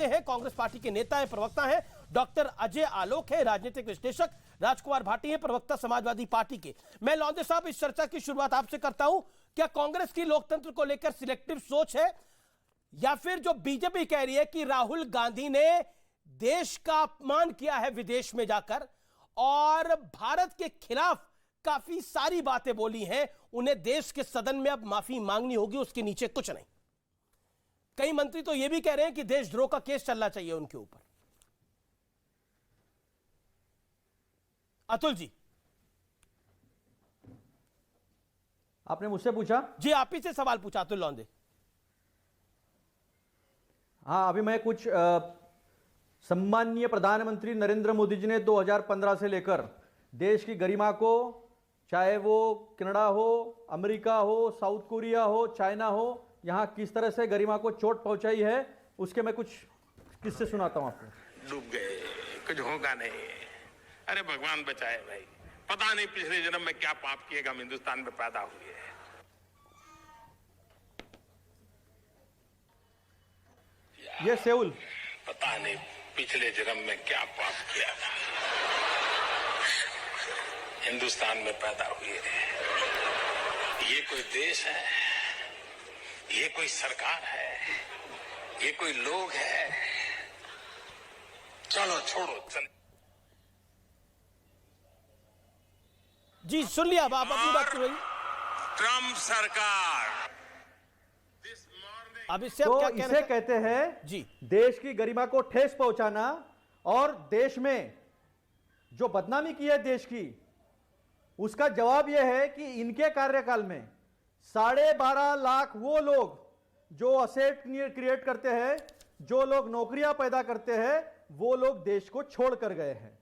हैं कांग्रेस पार्टी के नेता हैं, प्रवक्ता हैं, डॉक्टर अजय आलोक है, राजनीतिक विश्लेषक राजकुमार भाटी हैं, प्रवक्ता समाजवादी पार्टी के। मैं लौंडे साहब इस चर्चा की शुरुआत आपसे करता हूं। क्या कांग्रेस की लोकतंत्र को लेकर सिलेक्टिव सोच है, या फिर जो बीजेपी कह रही है कि राहुल गांधी ने देश का अपमान किया है विदेश में जाकर और भारत के खिलाफ काफी सारी बातें बोली हैं, उन्हें देश के सदन में अब माफी मांगनी होगी, उसके नीचे कुछ नहीं। कई मंत्री तो यह भी कह रहे हैं कि देशद्रोह का केस चलना चाहिए उनके ऊपर। अतुल जी, आपने मुझसे पूछा? जी, आप ही से सवाल पूछा अतुल लौंडे। हाँ, अभी मैं कुछ सम्माननीय प्रधानमंत्री नरेंद्र मोदी जी ने 2015 से लेकर देश की गरिमा को, चाहे वो कनाडा हो, अमेरिका हो, साउथ कोरिया हो, चाइना हो, यहाँ किस तरह से गरिमा को चोट पहुंचाई है, उसके मैं कुछ किस्से सुनाता हूं आपको। डूब गए, कुछ होगा नहीं। अरे भगवान बचाए भाई, पता नहीं पिछले जन्म में क्या पाप किएगा, हम हिंदुस्तान में पैदा हुए हैं। ये सेउल, पता नहीं पिछले जन्म में क्या पाप किया था, हिंदुस्तान में पैदा हुए हैं। ये कोई देश है, ये कोई सरकार है, ये कोई लोग है? चलो छोड़ो, चलो। जी, सुन लिया अब आप अपनी बात करें। ट्रम्प सरकार अब इससे तो क्या इसे कहते हैं जी, देश की गरिमा को ठेस पहुंचाना। और देश में जो बदनामी की है देश की, उसका जवाब यह है कि इनके कार्यकाल में 12.5 लाख वो लोग जो असेट क्रिएट करते हैं, जो लोग नौकरियां पैदा करते हैं, वो लोग देश को छोड़ कर गए हैं।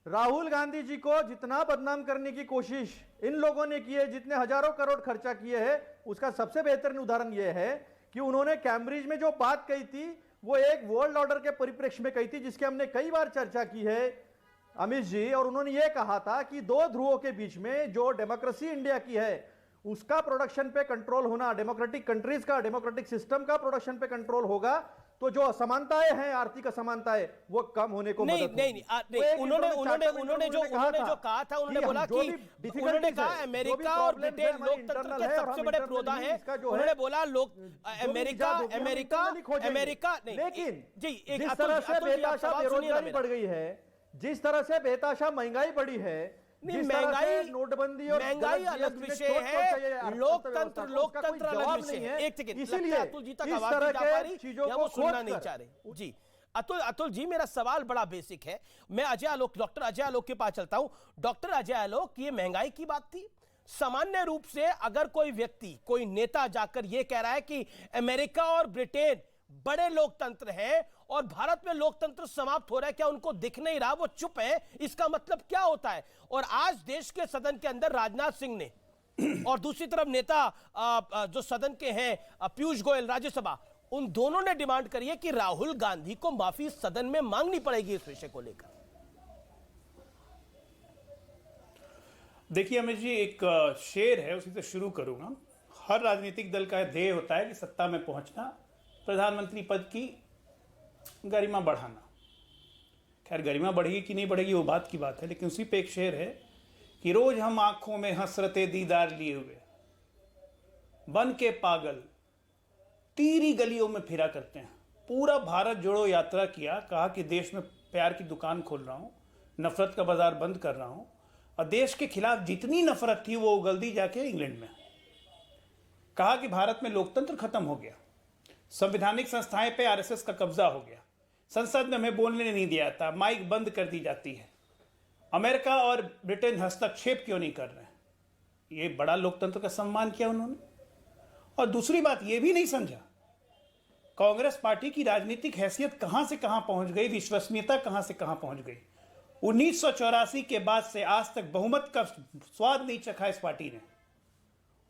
राहुल गांधी जी को जितना बदनाम करने की कोशिश इन लोगों ने की है, जितने हजारों करोड़ खर्चा किए हैं, उसका सबसे बेहतरीन उदाहरण यह है कि उन्होंने कैम्ब्रिज में जो बात कही थी वो एक वर्ल्ड ऑर्डर के परिप्रेक्ष्य में कही थी, जिसकी हमने कई बार चर्चा की है अमित जी। और उन्होंने ये कहा था कि दो ध्रुवों के बीच में जो डेमोक्रेसी इंडिया की है उसका प्रोडक्शन पे कंट्रोल होना, डेमोक्रेटिक कंट्रीज का, डेमोक्रेटिक सिस्टम का प्रोडक्शन पे कंट्रोल होगा, तो जो असमानताएं हैं, आर्थिक असमानताएं, वो कम होने को नहीं मदद नहीं होगी। नहीं, उन्होंने जो कहा था, उन्होंने बोला कि उन्होंने कहा अमेरिका और ब्रिटेन लोकतंत्र के सबसे बड़े प्रोदा हैं। उन्होंने बोला लोग अमेरिका नहीं, लेकिन जी, एक जिस तरह से बेताशा बेरोजगारी बढ़ गई है, जिस तरह से बेताशा महंगाई बढ़ी है, महंगाई, नोटबंदी और महंगाई अलग विषय है, लोकतंत्र अलग विषय है। एक सेकंड, इसीलिए अतुल जी तक आवाज नहीं जा पा रही या वो सुनना नहीं चाह रहे। जी अतुल जी, मेरा सवाल बड़ा बेसिक है। मैं अजय आलोक, डॉक्टर अजय आलोक के पास चलता हूं। डॉक्टर अजय आलोक, ये महंगाई की बात थी। सामान्य रूप से अगर कोई व्यक्ति, कोई नेता जाकर यह कह रहा है कि अमेरिका और ब्रिटेन बड़े लोकतंत्र हैं और भारत में लोकतंत्र समाप्त हो रहा है, क्या उनको दिख नहीं रहा, वो चुप है, इसका मतलब क्या होता है? और आज देश के सदन के अंदर राजनाथ सिंह ने और दूसरी तरफ नेता जो सदन के हैं पीयूष गोयल राज्यसभा, उन दोनों ने डिमांड करी है कि राहुल गांधी को माफी सदन में मांगनी पड़ेगी इस विषय को लेकर। देखिए अमित जी, एक शेर है, उसी से शुरू करूंगा। हर राजनीतिक दल का ध्येय होता है कि सत्ता में पहुंचना, प्रधानमंत्री पद की गरिमा बढ़ाना। खैर, गरिमा बढ़ेगी कि नहीं बढ़ेगी वो बात की बात है, लेकिन उसी पे एक शेर है कि रोज हम आंखों में हसरते दीदार लिए हुए बन के पागल तीरी गलियों में फिरा करते हैं। पूरा भारत जोड़ो यात्रा किया, कहा कि देश में प्यार की दुकान खोल रहा हूं, नफरत का बाजार बंद कर रहा हूं, और देश के खिलाफ जितनी नफरत थी वो उगल दी जाके इंग्लैंड में। कहा कि भारत में लोकतंत्र खत्म हो गया, संवैधानिक संस्थाएं पे आरएसएस का कब्जा हो गया, संसद में हमें बोलने नहीं दिया था, माइक बंद कर दी जाती है, अमेरिका और ब्रिटेन हस्तक्षेप क्यों नहीं कर रहे हैं। ये बड़ा लोकतंत्र का सम्मान किया उन्होंने। और दूसरी बात ये भी नहीं समझा कांग्रेस पार्टी की राजनीतिक हैसियत कहां से कहां पहुंच गई, विश्वसनीयता कहां से कहां पहुंच गई। 1984 के बाद से आज तक बहुमत का स्वाद नहीं चखा इस पार्टी ने,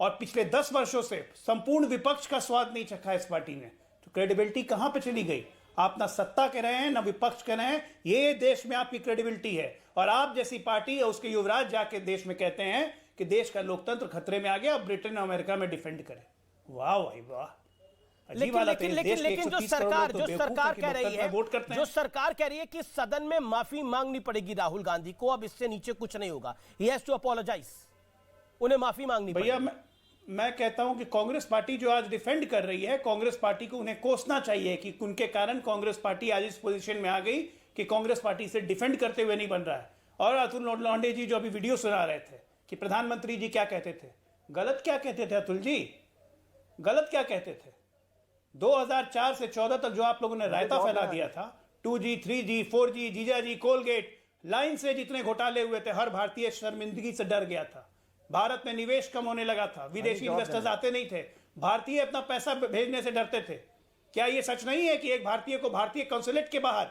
और पिछले 10 वर्षों से संपूर्ण विपक्ष का स्वाद नहीं चखा इस पार्टी ने। तो क्रेडिबिलिटी कहां पे चली गई? आप ना सत्ता के रहे हैं, ना विपक्ष के रहे हैं। ये देश में आपकी क्रेडिबिलिटी है, और आप जैसी पार्टी और उसके युवराज जाके देश में कहते हैं कि देश का लोकतंत्र खतरे में आ गया, अब ब्रिटेन और अमेरिका में डिफेंड करें। वाह भाई वाह, अजीब हालत है इस देश के। लेकिन जो 130 करोड़ सरकार लोग तो बेवकूफ है कि कह रही लोकतंत्र में है, वोट करते जो हैं। सरकार कह रही है कि सदन में माफी मांगनी पड़ेगी राहुल गांधी को, अब इससे नीचे कुछ नहीं होगा, ही हैज टू अपोलोजाइज, उन्हें माफी मांगनी भैया पड़ेगी। मैं कहता हूं कि कांग्रेस पार्टी जो आज डिफेंड कर रही है, कांग्रेस पार्टी को उन्हें कोसना चाहिए कि उनके कारण कांग्रेस पार्टी आज इस पोजीशन में आ गई कि कांग्रेस पार्टी से डिफेंड करते हुए नहीं बन रहा है। और अतुल लौंडे जी जो अभी वीडियो सुना रहे थे कि प्रधानमंत्री जी क्या कहते थे, गलत क्या कहते थे अतुल जी, गलत क्या कहते थे? 2004 से 14 तक जो आप लोगों ने रायता फैला दिया था, 2G 3G 4G जीजाजी कोलगेट लाइन से जितने घोटाले हुए थे, हर भारतीय शर्मिंदगी से डर गया था। भारत में निवेश कम होने लगा था, विदेशी इन्वेस्टर्स आते नहीं थे, भारतीय अपना पैसा भेजने से डरते थे। क्या यह सच नहीं है कि एक भारतीय को भारतीय कॉन्सुलेट के बाहर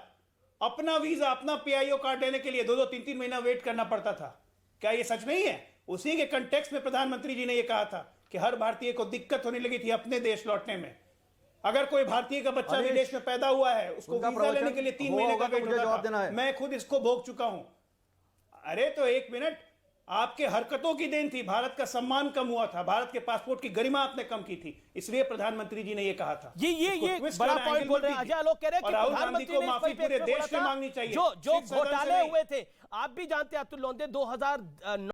अपना वीजा, अपना पीआईओ कार्ड लेने के लिए 2-2 3-3 महीना वेट करना पड़ता था? क्या यह सच नहीं है? उसी के कंटेक्स्ट में प्रधानमंत्री जी ने यह कहा था कि हर भारतीय को दिक्कत होने लगी थी अपने देश लौटने में। अगर कोई भारतीय का बच्चा विदेश में पैदा हुआ है, उसको वीजा लेने के लिए 3 महीने का वेट होता था। मैं खुद इसको भोग चुका हूं। अरे तो एक मिनट, आपके हरकतों की देन थी, भारत का सम्मान कम हुआ था, भारत के पासपोर्ट की गरिमा आपने कम की थी, इसलिए प्रधानमंत्री जी ने ये कहा था। ये बड़ा पॉइंट बोल रहे हैं अजय आलोक, कह रहे हैं कि राहुल गांधी प्रधानमंत्री को ने माफी पूरे देश में मांगनी चाहिए, जो सिर्फ सदन से घोटाले नहीं। हुए थे, आप भी जानते हैं अतुल लोंडे 2009